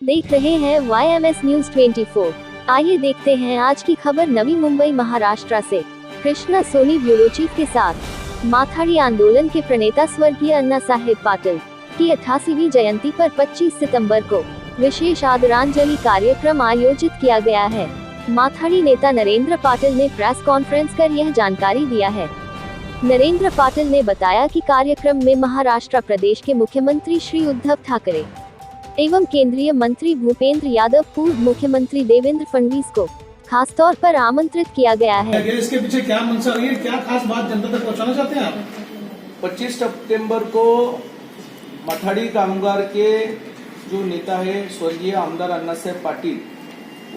देख रहे हैं YMS न्यूज 24। आइए देखते हैं आज की खबर नवी मुंबई महाराष्ट्र से। कृष्णा सोनी ब्यूरो चीफ के साथ माथाडी आंदोलन के प्रणेता स्वर्गीय अन्ना साहेब पाटिल की 88वीं जयंती पर 25 सितंबर को विशेष आदरांजलि कार्यक्रम आयोजित किया गया है। माथाडी नेता नरेंद्र पाटिल ने प्रेस कॉन्फ्रेंस कर यह जानकारी दिया है। नरेंद्र पाटिल ने बताया कि कार्यक्रम में महाराष्ट्र प्रदेश के मुख्यमंत्री श्री उद्धव ठाकरे एवं केंद्रीय मंत्री भूपेंद्र यादव, पूर्व मुख्यमंत्री देवेंद्र फडणवीस को खास तौर पर आमंत्रित किया गया है। इसके पीछे क्या मंशा रही है, क्या खास बात जनता तक पहुंचाना चाहते हैं आप? 25 सितंबर को माथाडी कामगार के जो नेता है स्वर्गीय आमदार अण्णासाहेब पाटील,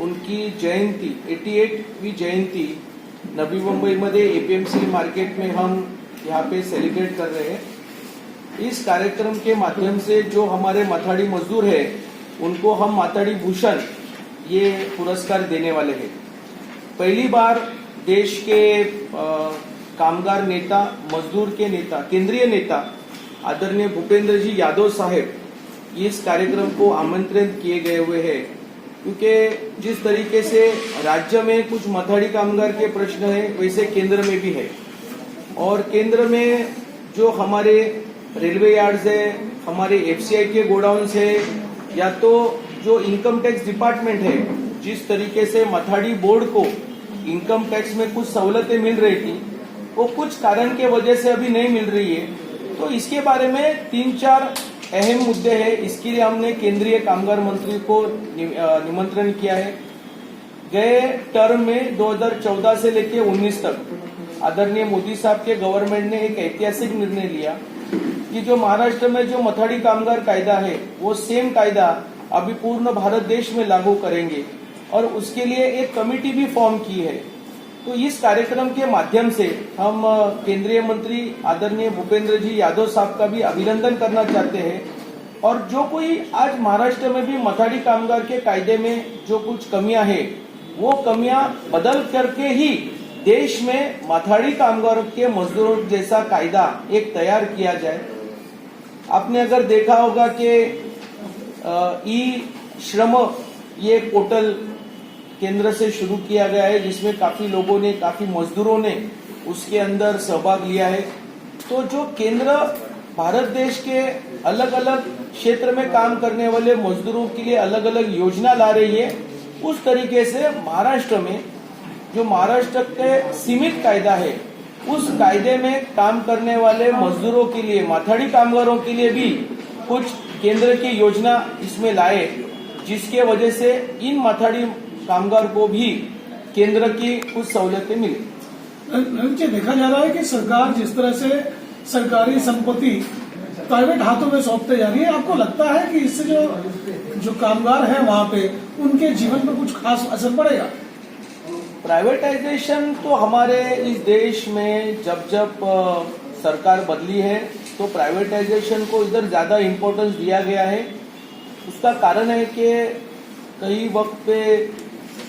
उनकी जयंती 88वीं जयंती नवी मुंबई में APMC मार्केट में हम यहाँ पे सेलिब्रेट कर रहे हैं। इस कार्यक्रम के माध्यम से जो हमारे माथाडी मजदूर है उनको हम माथाडी भूषण ये पुरस्कार देने वाले हैं। पहली बार देश के कामगार नेता, मजदूर के नेता, केंद्रीय नेता आदरणीय भूपेंद्र जी यादव साहेब इस कार्यक्रम को आमंत्रित किए गए हुए हैं, क्योंकि जिस तरीके से राज्य में कुछ माथाडी कामगार के प्रश्न है वैसे केंद्र में भी है। और केंद्र में जो हमारे रेलवे यार्ड्स है, हमारे FCI के गोडाउन्स है, या तो जो इनकम टैक्स डिपार्टमेंट है, जिस तरीके से माथाडी बोर्ड को इनकम टैक्स में कुछ सहूलतें मिल रही थी वो कुछ कारण के वजह से अभी नहीं मिल रही है। तो इसके बारे में 3-4 अहम मुद्दे हैं। इसके लिए हमने केंद्रीय कामगार मंत्री को निमंत्रण किया है। गए टर्म में 2014 से लेकर 19 तक आदरणीय मोदी साहब के गवर्नमेंट ने एक ऐतिहासिक निर्णय लिया कि जो महाराष्ट्र में जो माथाडी कामगार कायदा है वो सेम कायदा अभी पूर्ण भारत देश में लागू करेंगे, और उसके लिए एक कमेटी भी फॉर्म की है। तो इस कार्यक्रम के माध्यम से हम केंद्रीय मंत्री आदरणीय भूपेंद्र जी यादव साहब का भी अभिनंदन करना चाहते हैं। और जो कोई आज महाराष्ट्र में भी माथाडी कामगार के कायदे में जो कुछ कमियां हैं वो कमियां बदल करके ही देश में माथाडी कामगार के मजदूरों जैसा कायदा एक तैयार किया जाए। आपने अगर देखा होगा कि ई श्रम ये पोर्टल केंद्र से शुरू किया गया है, जिसमें काफी लोगों ने, काफी मजदूरों ने उसके अंदर सहभाग लिया है। तो जो केंद्र भारत देश के अलग अलग क्षेत्र में काम करने वाले मजदूरों के लिए अलग अलग योजना ला रही है, उस तरीके से महाराष्ट्र में जो महाराष्ट्र के सीमित कायदा है उस कायदे में काम करने वाले मजदूरों के लिए, माथाडी कामगारों के लिए भी कुछ केंद्र की योजना इसमें लाए, जिसके वजह से इन माथाडी कामगार को भी केंद्र की कुछ सहूलतें मिली। देखा जा रहा है कि सरकार जिस तरह से सरकारी संपत्ति प्राइवेट हाथों में सौंपते जा रही है, आपको लगता है कि इससे जो कामगार हैं वहां पे उनके जीवन पर कुछ खास असर पड़ेगा? प्राइवेटाइजेशन तो हमारे इस देश में जब जब सरकार बदली है तो प्राइवेटाइजेशन को इधर ज्यादा इम्पोर्टेंस दिया गया है। उसका कारण है कि कई वक्त पे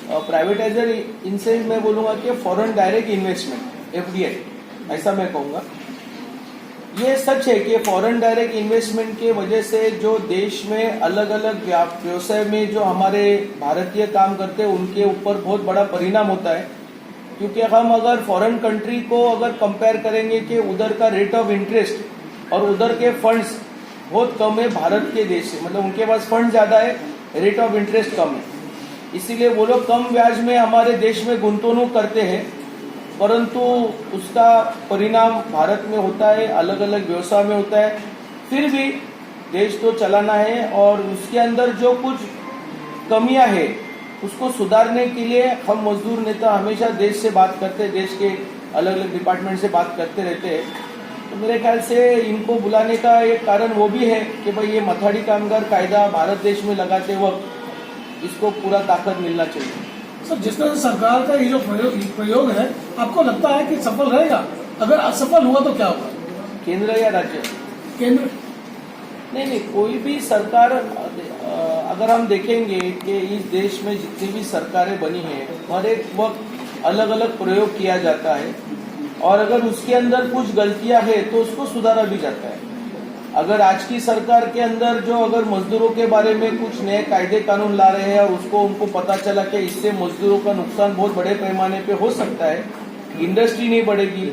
प्राइवेटाइजर इनसे मैं बोलूंगा कि फॉरेन डायरेक्ट इन्वेस्टमेंट FDI, ऐसा मैं कहूंगा। ये सच है कि फॉरेन डायरेक्ट इन्वेस्टमेंट के वजह से जो देश में अलग अलग व्यवसाय में जो हमारे भारतीय काम करते हैं उनके ऊपर बहुत बड़ा परिणाम होता है। क्योंकि हम अगर फॉरेन कंट्री को अगर कंपेयर करेंगे कि उधर का रेट ऑफ इंटरेस्ट और उधर के फंड्स बहुत कम है भारत के देश से, मतलब उनके पास फंड ज्यादा है, रेट ऑफ इंटरेस्ट कम है, इसीलिए वो लोग कम ब्याज में हमारे देश में गुंतवणूक करते हैं। परंतु उसका परिणाम भारत में होता है, अलग अलग व्यवसाय में होता है। फिर भी देश तो चलाना है और उसके अंदर जो कुछ कमियां हैं उसको सुधारने के लिए हम मजदूर नेता हमेशा देश से बात करते हैं, देश के अलग अलग डिपार्टमेंट से बात करते रहते हैं। तो मेरे ख्याल से इनको बुलाने का एक कारण वो भी है कि भाई ये माथाडी कामगार कायदा भारत देश में लगाते वक्त इसको पूरा ताकत मिलना चाहिए। सर, जिस तरह से सरकार का ये जो प्रयोग है, आपको लगता है कि सफल रहेगा? अगर असफल हुआ तो क्या होगा? केंद्र या राज्य? केंद्र नहीं, कोई भी सरकार, अगर हम देखेंगे कि इस देश में जितनी भी सरकारें बनी हैं हर एक वक्त अलग अलग प्रयोग किया जाता है, और अगर उसके अंदर कुछ गलतियां हैं तो उसको सुधारा भी जाता है। अगर आज की सरकार के अंदर जो अगर मजदूरों के बारे में कुछ नए कायदे कानून ला रहे हैं और उसको उनको पता चला कि इससे मजदूरों का नुकसान बहुत बड़े पैमाने पे हो सकता है, इंडस्ट्री नहीं बढ़ेगी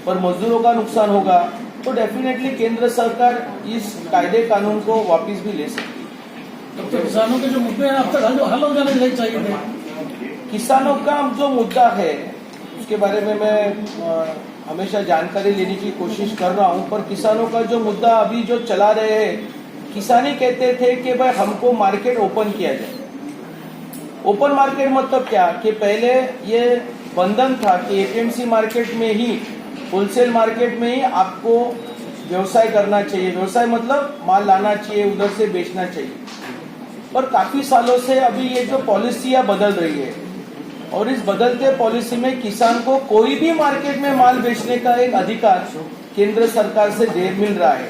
पर मजदूरों का नुकसान होगा, तो डेफिनेटली केंद्र सरकार इस कायदे कानून को वापस भी ले सकती है। तब तो किसानों के जो मुद्दे हैं अब तक हल हो जाने चाहिए थे। किसानों का जो मुद्दा है उसके बारे में मैं हमेशा जानकारी लेने की कोशिश कर रहा हूं, पर किसानों का जो मुद्दा अभी जो चला रहे हैं, किसानी कहते थे कि भाई हमको मार्केट ओपन किया जाए। ओपन मार्केट मतलब क्या कि पहले ये बंधन था कि एपीएमसी मार्केट में ही, होलसेल मार्केट में ही आपको व्यवसाय करना चाहिए। व्यवसाय मतलब माल लाना चाहिए, उधर से बेचना चाहिए। पर काफी सालों से अभी ये जो पॉलिसियां बदल रही है और इस बदलते पॉलिसी में किसान को कोई भी मार्केट में माल बेचने का एक अधिकार केंद्र सरकार से दे मिल रहा है।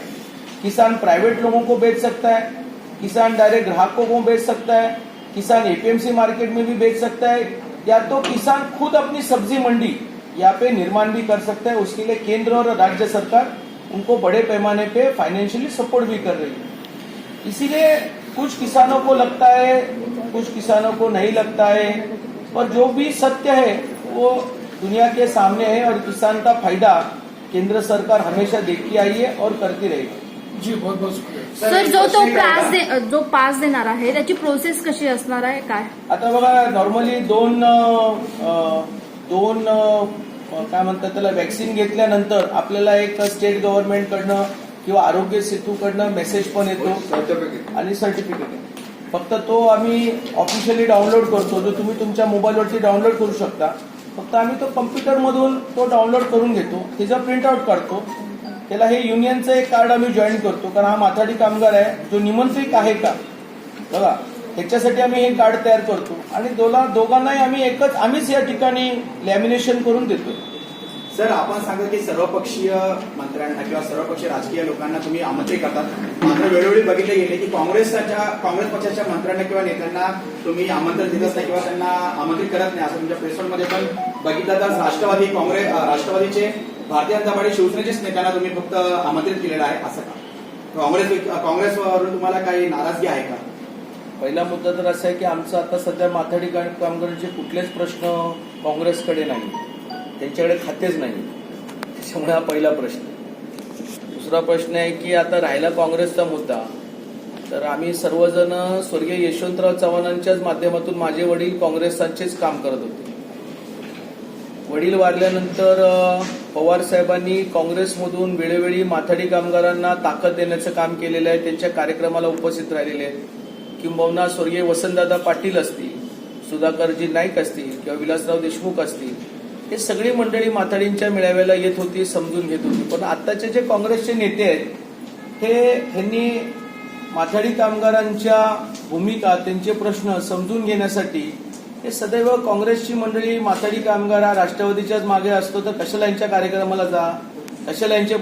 किसान प्राइवेट लोगों को बेच सकता है, किसान डायरेक्ट ग्राहकों को बेच सकता है, किसान एपीएमसी मार्केट में भी बेच सकता है, या तो किसान खुद अपनी सब्जी मंडी यहाँ पे निर्माण भी कर सकता है। उसके लिए केंद्र और राज्य सरकार उनको बड़े पैमाने पे फाइनेंशियली सपोर्ट भी कर रही है। इसीलिए कुछ किसानों को लगता है, कुछ किसानों को नहीं लगता है, पर जो भी सत्य है वो दुनिया के सामने है और किसान का फायदा केंद्र सरकार हमेशा देखती आई है और करती रहेगी। जी बहुत बहुत शुक्रिया सर. जो पास देणार आहे त्याची प्रोसेस कशी असणार आहे काय? आता बघा, नॉर्मली दोन काय म्हणतात त्याला, वॅक्सिन घेतल्यानंतर आपल्याला एक स्टेट गव्हर्नमेंट कडनं किंवा आरोग्य सेतूकडनं मेसेज पण येतो आणि सर्टिफिकेट. फक्त तो आम्ही ऑफिशियली डाउनलोड करतो, जो तुम्ही तुमच्या मोबाईलवरती डाउनलोड करू शकता. फक्त आम्ही तो कम्प्युटरमधून तो डाउनलोड करून घेतो, त्याचा प्रिंटआउट काढतो, त्याला हे युनियनचं एक कार्ड आम्ही जॉईन करतो, कारण हा माथाडी कामगार आहे जो निमंत्रित आहे का बघा, ह्याच्यासाठी आम्ही हे कार्ड तयार करतो आणि दोघांनाही आम्हीच या ठिकाणी लॅमिनेशन करून देतो. सर, आपण सांगा की सर्वपक्षीय मंत्र्यांना किंवा सर्वपक्षीय राजकीय लोकांना तुम्ही आमंत्रित करतात, मात्र वेळोवेळी बघितले गेले की काँग्रेस पक्षाच्या मंत्र्यांना किंवा नेत्यांना तुम्ही आमंत्रण देत असता किंवा त्यांना आमंत्रित करत नाही, असं तुमच्या प्रेसमध्ये पण बघितलं. तर राष्ट्रवादीचे, भारतीय जनता पार्टी, शिवसेनेचेच नेत्यांना तुम्ही फक्त आमंत्रित केलेलं आहे, असं का? काँग्रेसवरून तुम्हाला काही नाराजगी आहे का? पहिला मुद्दा तर असा आहे की आमचं आता सध्या माथाडी कामगारांचे कुठलेच प्रश्न काँग्रेसकडे नाही, त्यांच्याकडे खातेच नाही. त्याच्यामुळे हा पहिला प्रश्न. दुसरा प्रश्न आहे की आता राहिला काँग्रेसचा मुद्दा, तर आम्ही सर्वजण स्वर्गीय यशवंतराव चव्हाणांच्याच माध्यमातून, माझे वडील काँग्रेसचेच काम करत होते. वडील वारल्यानंतर पवार साहेबांनी काँग्रेसमधून वेळोवेळी माथाडी कामगारांना ताकद देण्याचं काम केलेलं आहे. त्यांच्या कार्यक्रमाला उपस्थित राहिलेले आहेत. किंबहुना स्वर्गीय वसंतदादा पाटील असतील, सुधाकरजी नाईक असतील किंवा विलासराव देशमुख असतील, हे सगळी मंडळी माथाडींच्या मेळाव्याला येत होती, समजून घेत होती. पण आताचे जे काँग्रेसचे नेते आहेत ह्यांनी माथाडी कामगारांच्या भूमिका, त्यांचे प्रश्न समजून घेण्यासाठी हे सदैव काँग्रेसची मंडळी, माथाडी कामगार राष्ट्रवादीच्याच मागे असतो, तर कशाला यांच्या कार्यक्रमाला जा, कशाला यांचे